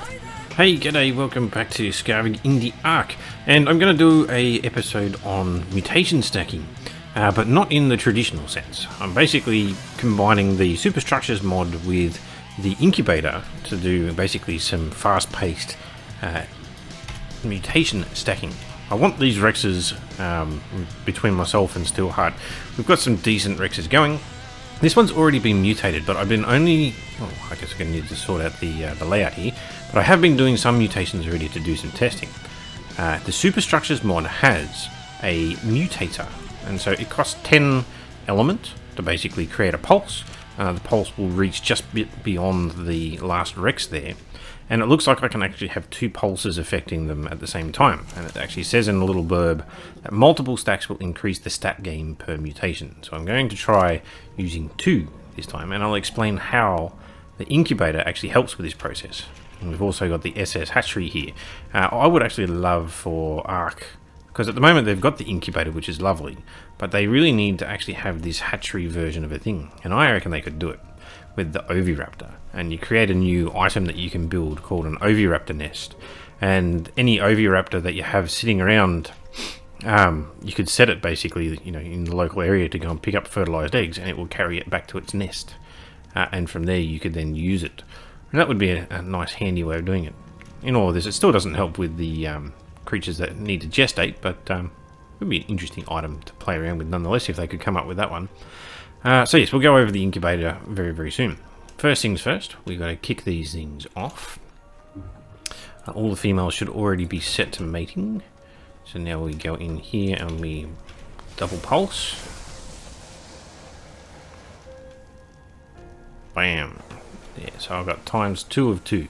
Hey, g'day, welcome back to Skarvig in the Ark, and I'm going to do a episode on mutation stacking, but not in the traditional sense. I'm basically combining the superstructures mod with the Incubator to do basically some fast-paced mutation stacking. I want these Rexes between myself and Steelheart. We've got some decent Rexes going. This one's already been mutated, but I've been only... well, I guess I'm going to need to sort out the layout here. But I have been doing some mutations already to do some testing. The Superstructures mod has a mutator, and so it costs 10 element to basically create a pulse. The pulse will reach just beyond the last Rex there. And it looks like I can actually have two pulses affecting them at the same time. And it actually says in a little blurb that multiple stacks will increase the stat gain per mutation. So I'm going to try using 2 this time, and I'll explain how the Incubator actually helps with this process. And we've also got the SS hatchery here. I would actually love for Ark, because at the moment they've got the Incubator, which is lovely, but they really need to actually have this hatchery version of a thing. And I reckon they could do it with the Oviraptor, and you create a new item that you can build called an Oviraptor nest, and any Oviraptor that you have sitting around, you could set it basically, you know, in the local area to go and pick up fertilized eggs, and it will carry it back to its nest, and from there you could then use it, and that would be a nice handy way of doing it. In all of this, it still doesn't help with the creatures that need to gestate, but it would be an interesting item to play around with nonetheless if they could come up with that one. So yes, we'll go over the Incubator very, very soon. First things first, we've got to kick these things off. All the females should already be set to mating. So now we go in here and we double pulse. Bam. Yeah, so I've got times 2 of 2.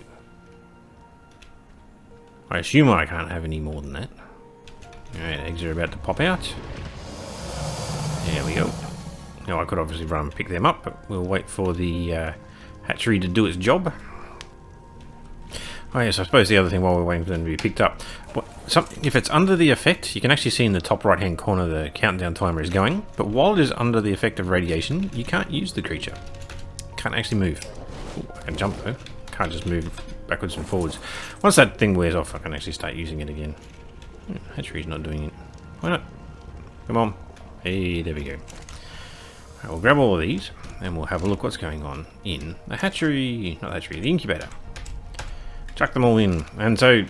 I assume I can't have any more than that. Alright, eggs are about to pop out. There we go. Now I could obviously run and pick them up, but we'll wait for the hatchery to do its job. Oh yes, I suppose the other thing while we're waiting for them to be picked up, if it's under the effect, you can actually see in the top right hand corner the countdown timer is going, but while it is under the effect of radiation, you can't use the creature. Can't actually move. Ooh, I can jump though, can't just move backwards and forwards. Once that thing wears off, I can actually start using it again. Hatchery's not doing it. Why not? Come on. Hey, there we go. Right, we'll grab all of these and we'll have a look what's going on in the hatchery, not hatchery, the Incubator. Chuck them all in, and so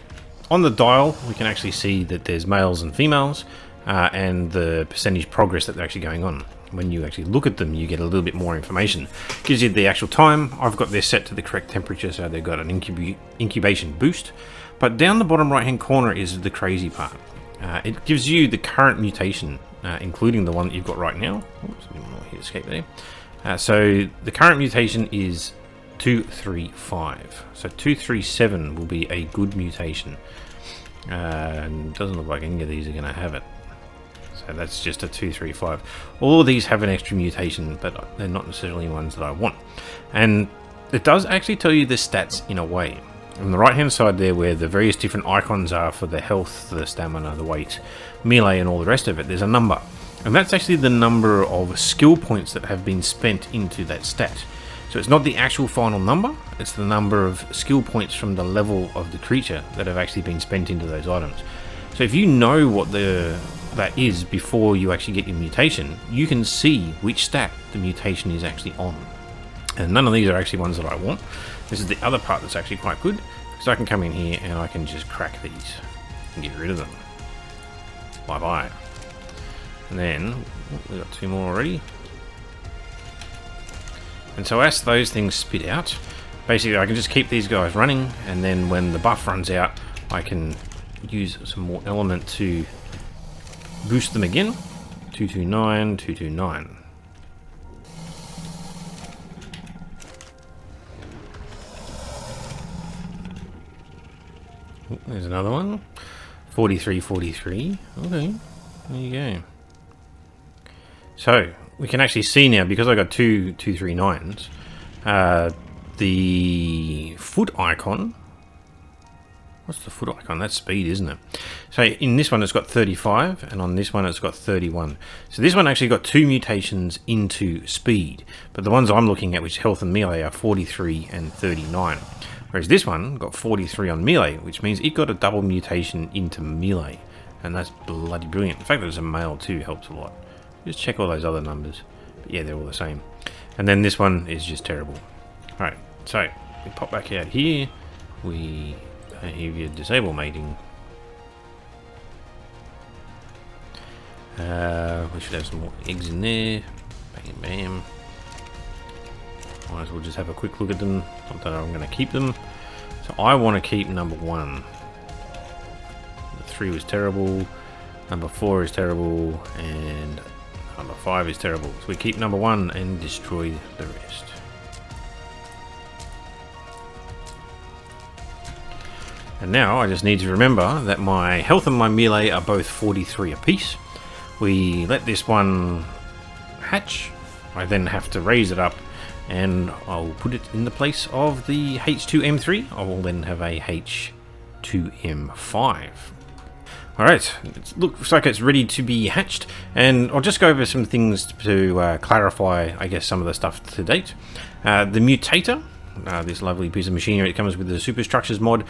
on the dial we can actually see that there's males and females and the percentage progress that they're actually going on. When you actually look at them, you get a little bit more information. Gives you the actual time. I've got this set to the correct temperature, so they've got an incubation boost. But down the bottom right hand corner is the crazy part. It gives you the current mutation, including the one that you've got right now. Oops, I didn't want to hit escape there. So the current mutation is 235. So 237 will be a good mutation. And doesn't look like any of these are going to have it. So that's just a 235. All of these have an extra mutation, but they're not necessarily ones that I want. And it does actually tell you the stats in a way. On the right hand side there, where the various different icons are for the health, the stamina, the weight, melee and all the rest of it, there's a number. And that's actually the number of skill points that have been spent into that stat. So it's not the actual final number, it's the number of skill points from the level of the creature that have actually been spent into those items. So if you know what that is before you actually get your mutation, you can see which stat the mutation is actually on. And none of these are actually ones that I want. This is the other part that's actually quite good, because I can come in here and I can just crack these and get rid of them. Bye bye. And then we've got 2 more already. And so as those things spit out, basically I can just keep these guys running, and then when the buff runs out, I can use some more element to boost them again. 229, 229. There's another one. 43, 43. Okay, there you go. So we can actually see now, because I got 239s, the foot icon. What's the foot icon? That's speed, isn't it? So in this one it's got 35, and on this one it's got 31. So this one actually got 2 mutations into speed, but the ones I'm looking at, which health and melee, are 43 and 39. Whereas this one got 43 on melee, which means it got a double mutation into melee. And that's bloody brilliant. The fact that it's a male too helps a lot. Just check all those other numbers. But yeah, they're all the same. And then this one is just terrible. Alright, so we pop back out here. We behavior disable mating. We should have some more eggs in there. Bam, bam. Might as well just have a quick look at them. Not that I'm going to keep them. So I want to keep number 1. Number 3 was terrible. Number 4 is terrible. And number 5 is terrible. So we keep number 1 and destroy the rest. And now I just need to remember that my health and my melee are both 43 apiece. We let this one hatch. I then have to raise it up, and I'll put it in the place of the H2M3. I will then have a H2M5. Alright, it looks like it's ready to be hatched, and I'll just go over some things to clarify, I guess, some of the stuff to date. The Mutator. This lovely piece of machinery, it comes with the Superstructures mod.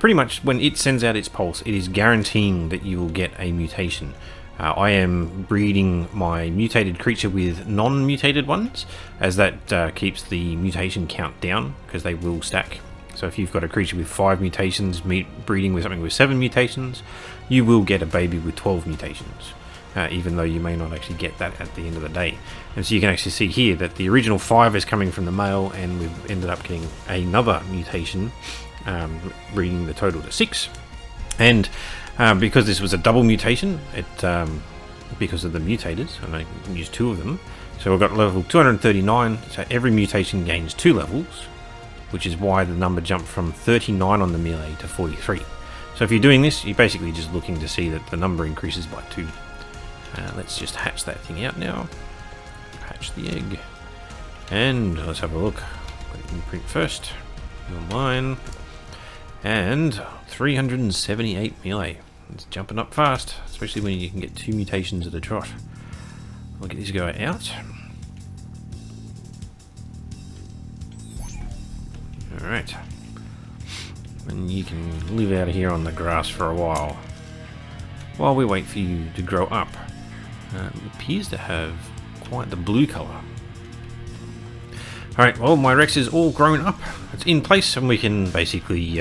Pretty much when it sends out its pulse, it is guaranteeing that you will get a mutation. I am breeding my mutated creature with non-mutated ones, as that keeps the mutation count down, because they will stack. So if you've got a creature with 5 mutations breeding with something with 7 mutations, you will get a baby with 12 mutations. Even though you may not actually get that at the end of the day. And so you can actually see here that the original 5 is coming from the male, and we've ended up getting another mutation, bringing the total to 6. And because this was a double mutation, because of the mutators, and I can use 2 of them, so we've got level 239, so every mutation gains 2 levels, which is why the number jumped from 39 on the melee to 43. So if you're doing this, you're basically just looking to see that the number increases by 2. Let's just hatch that thing out now. Hatch the egg. And let's have a look. Put it in print first. You're mine. And 378 melee. It's jumping up fast, especially when you can get 2 mutations at a trot. I'll get this guy out. Alright. And you can live out of here on the grass for a while we wait for you to grow up. It appears to have quite the blue colour. Alright, well, my Rex is all grown up. It's in place, and we can basically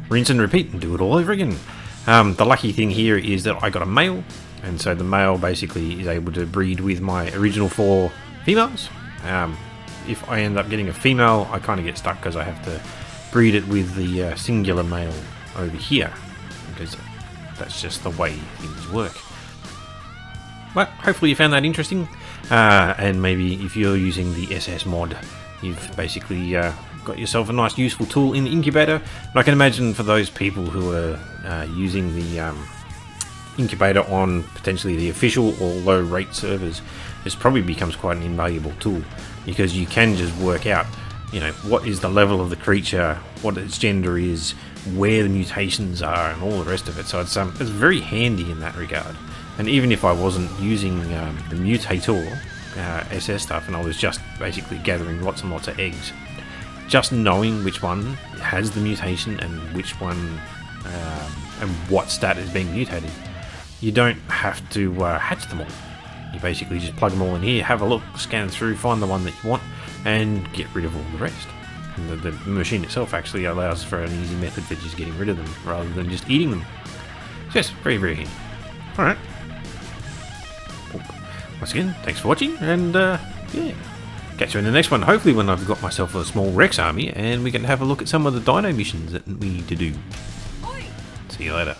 rinse and repeat and do it all over again. The lucky thing here is that I got a male, and so the male basically is able to breed with my original 4 females. If I end up getting a female, I kind of get stuck because I have to breed it with the singular male over here, because that's just the way things work. Well, hopefully you found that interesting, and maybe if you're using the SS mod, you've basically got yourself a nice useful tool in the Incubator. And I can imagine for those people who are using the Incubator on potentially the official or low rate servers, this probably becomes quite an invaluable tool, because you can just work out, you know, what is the level of the creature, what its gender is, where the mutations are, and all the rest of it. So it's very handy in that regard. And even if I wasn't using the Mutator SS stuff, and I was just basically gathering lots and lots of eggs, just knowing which one has the mutation and which one and what stat is being mutated, you don't have to hatch them all. You basically just plug them all in here, have a look, scan through, find the one that you want, and get rid of all the rest. And the machine itself actually allows for an easy method for just getting rid of them rather than just eating them. So yes, very, very handy. Alright. Once again, thanks for watching, and yeah, catch you in the next one. Hopefully when I've got myself a small Rex army and we can have a look at some of the dino missions that we need to do. See you later.